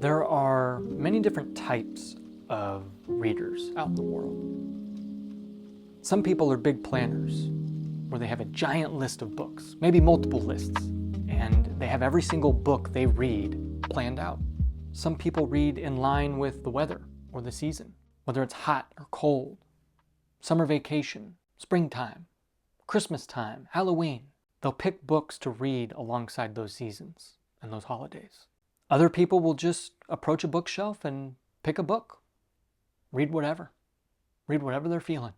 There are many different types of readers out in the world. Some people are big planners, where they have a giant list of books, maybe multiple lists, and they have every single book they read planned out. Some people read in line with the weather or the season, whether it's hot or cold, summer vacation, springtime, Christmas time, Halloween. They'll pick books to read alongside those seasons and those holidays. Other people will just approach a bookshelf and pick a book. Read whatever they're feeling.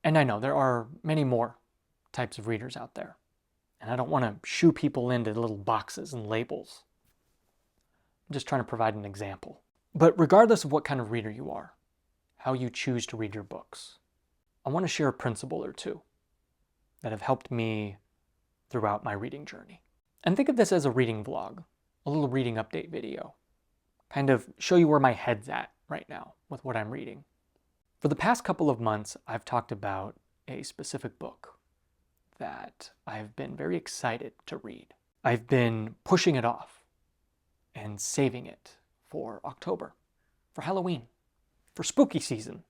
And I know there are many more types of readers out there. And I don't want to shoo people into little boxes and labels. I'm just trying to provide an example. But regardless of what kind of reader you are, how you choose to read your books, I want to share a principle or two that have helped me throughout my reading journey. And think of this as a reading vlog, a little reading update video. Kind of show you where my head's at right now with what I'm reading. For the past couple of months, I've talked about a specific book that I've been very excited to read. I've been pushing it off and saving it for October, for Halloween, for spooky season.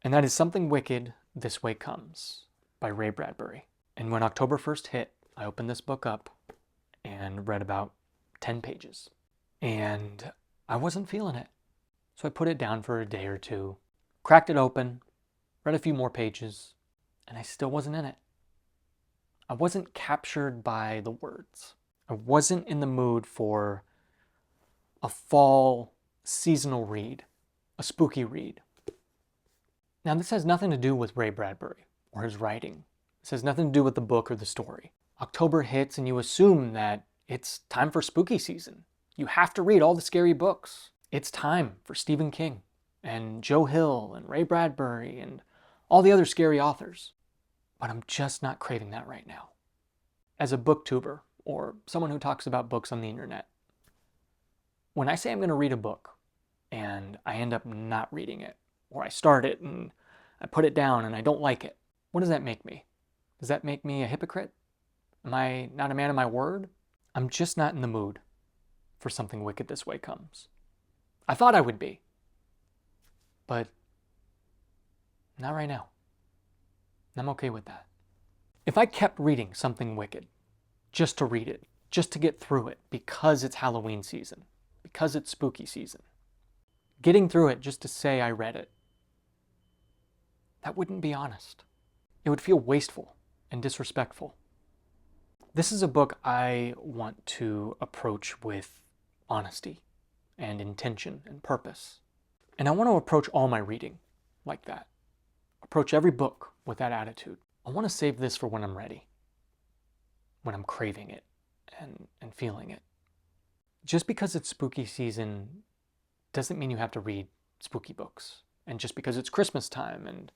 And that is Something Wicked This Way Comes by Ray Bradbury. And when October 1st hit, I opened this book up and read about 10 pages. And I wasn't feeling it. So I put it down for a day or two, cracked it open, read a few more pages, and I still wasn't in it. I wasn't captured by the words. I wasn't in the mood for a fall seasonal read, a spooky read. Now, this has nothing to do with Ray Bradbury or his writing. This has nothing to do with the book or the story. October hits and you assume that it's time for spooky season. You have to read all the scary books. It's time for Stephen King and Joe Hill and Ray Bradbury and all the other scary authors. But I'm just not craving that right now. As a booktuber or someone who talks about books on the internet, when I say I'm going to read a book and I end up not reading it, or I start it and I put it down and I don't like it, what does that make me? Does that make me a hypocrite? Am I not a man of my word? I'm just not in the mood for Something Wicked This Way Comes. I thought I would be, but not right now. I'm okay with that. If I kept reading Something Wicked just to read it, just to get through it because it's Halloween season, because it's spooky season, getting through it just to say I read it, that wouldn't be honest. It would feel wasteful and disrespectful. This is a book I want to approach with honesty and intention and purpose. And I want to approach all my reading like that. Approach every book with that attitude. I want to save this for when I'm ready, when I'm craving it and feeling it. Just because it's spooky season doesn't mean you have to read spooky books. And just because it's Christmas time and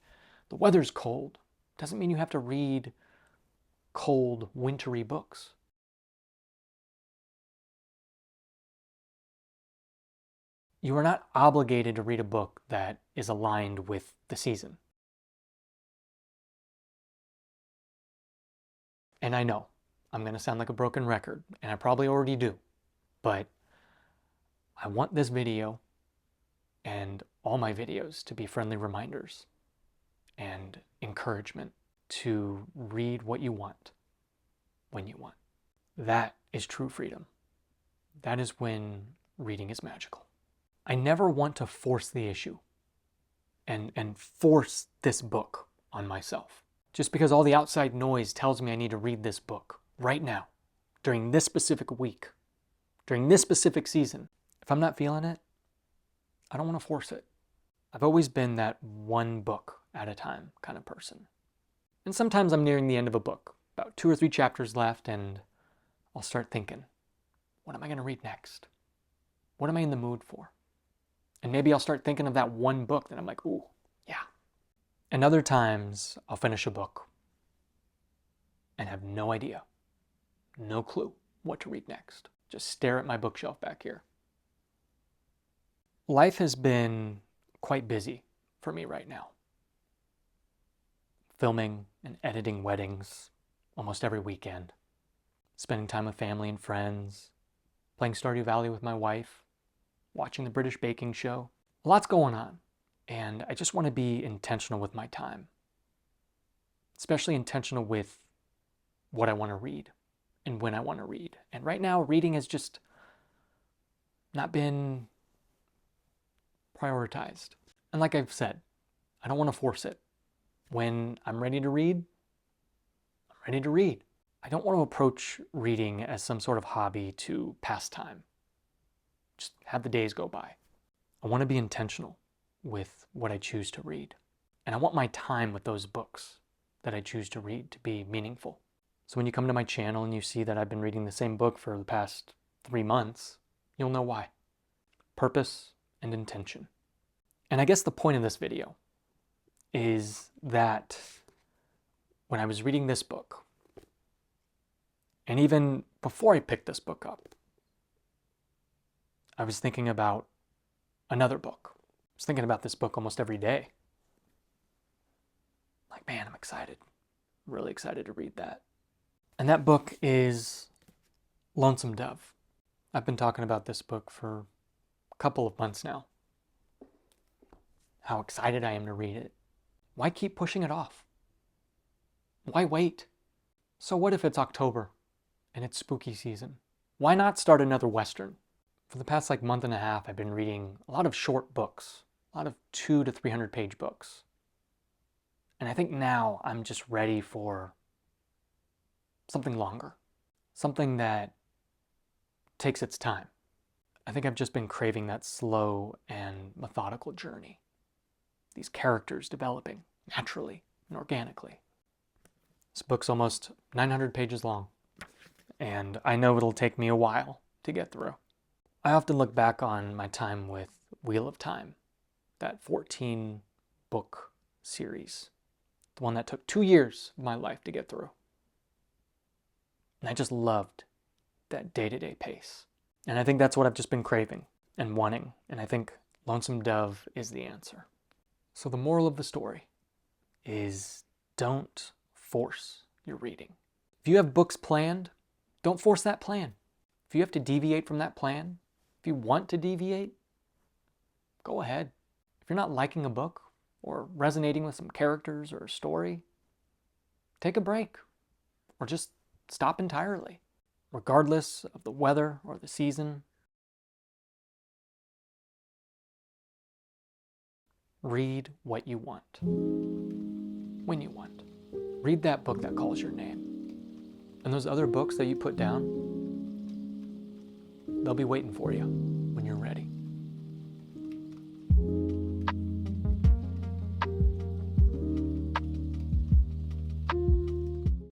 the weather's cold doesn't mean you have to read cold, wintry books. You are not obligated to read a book that is aligned with the season. And I know I'm going to sound like a broken record, and I probably already do, but I want this video and all my videos to be friendly reminders and encouragement to read what you want when you want. That is true freedom. That is when reading is magical. I never want to force the issue and force this book on myself. Just because all the outside noise tells me I need to read this book right now, during this specific week, during this specific season. If I'm not feeling it, I don't want to force it. I've always been that one book at a time kind of person. And sometimes I'm nearing the end of a book, about 2 or 3 chapters left, and I'll start thinking, what am I going to read next? What am I in the mood for? And maybe I'll start thinking of that one book that I'm like, ooh, yeah. And other times I'll finish a book and have no idea, no clue what to read next. Just stare at my bookshelf back here. Life has been quite busy for me right now. Filming and editing weddings almost every weekend, spending time with family and friends, playing Stardew Valley with my wife, watching the British Baking Show. A lot's going on, and I just want to be intentional with my time, especially intentional with what I want to read and when I want to read. And right now, reading has just not been prioritized. And like I've said, I don't want to force it. When I'm ready to read, I'm ready to read. I don't want to approach reading as some sort of hobby to pass time. Just have the days go by. I want to be intentional with what I choose to read. And I want my time with those books that I choose to read to be meaningful. So when you come to my channel and you see that I've been reading the same book for the past 3 months, you'll know why. Purpose and intention. And I guess the point of this video is that when I was reading this book, and even before I picked this book up, I was thinking about another book. I was thinking about this book almost every day. Like, man, I'm excited. I'm really excited to read that. And that book is Lonesome Dove. I've been talking about this book for a couple of months now. How excited I am to read it. Why keep pushing it off? Why wait? So what if it's October and it's spooky season? Why not start another Western? For the past month and a half, I've been reading a lot of short books, a lot of 200 to 300 page books. And I think now I'm just ready for something longer, something that takes its time. I think I've just been craving that slow and methodical journey. These characters developing naturally and organically. This book's almost 900 pages long, and I know it'll take me a while to get through. I often look back on my time with Wheel of Time, that 14-book series, the one that took 2 years of my life to get through. And I just loved that day-to-day pace. And I think that's what I've just been craving and wanting, and I think Lonesome Dove is the answer. So the moral of the story is don't force your reading. If you have books planned, don't force that plan. If you have to deviate from that plan, if you want to deviate, go ahead. If you're not liking a book or resonating with some characters or a story, take a break or just stop entirely. Regardless of the weather or the season, read what you want, when you want. Read that book that calls your name. And those other books that you put down, they'll be waiting for you when you're ready.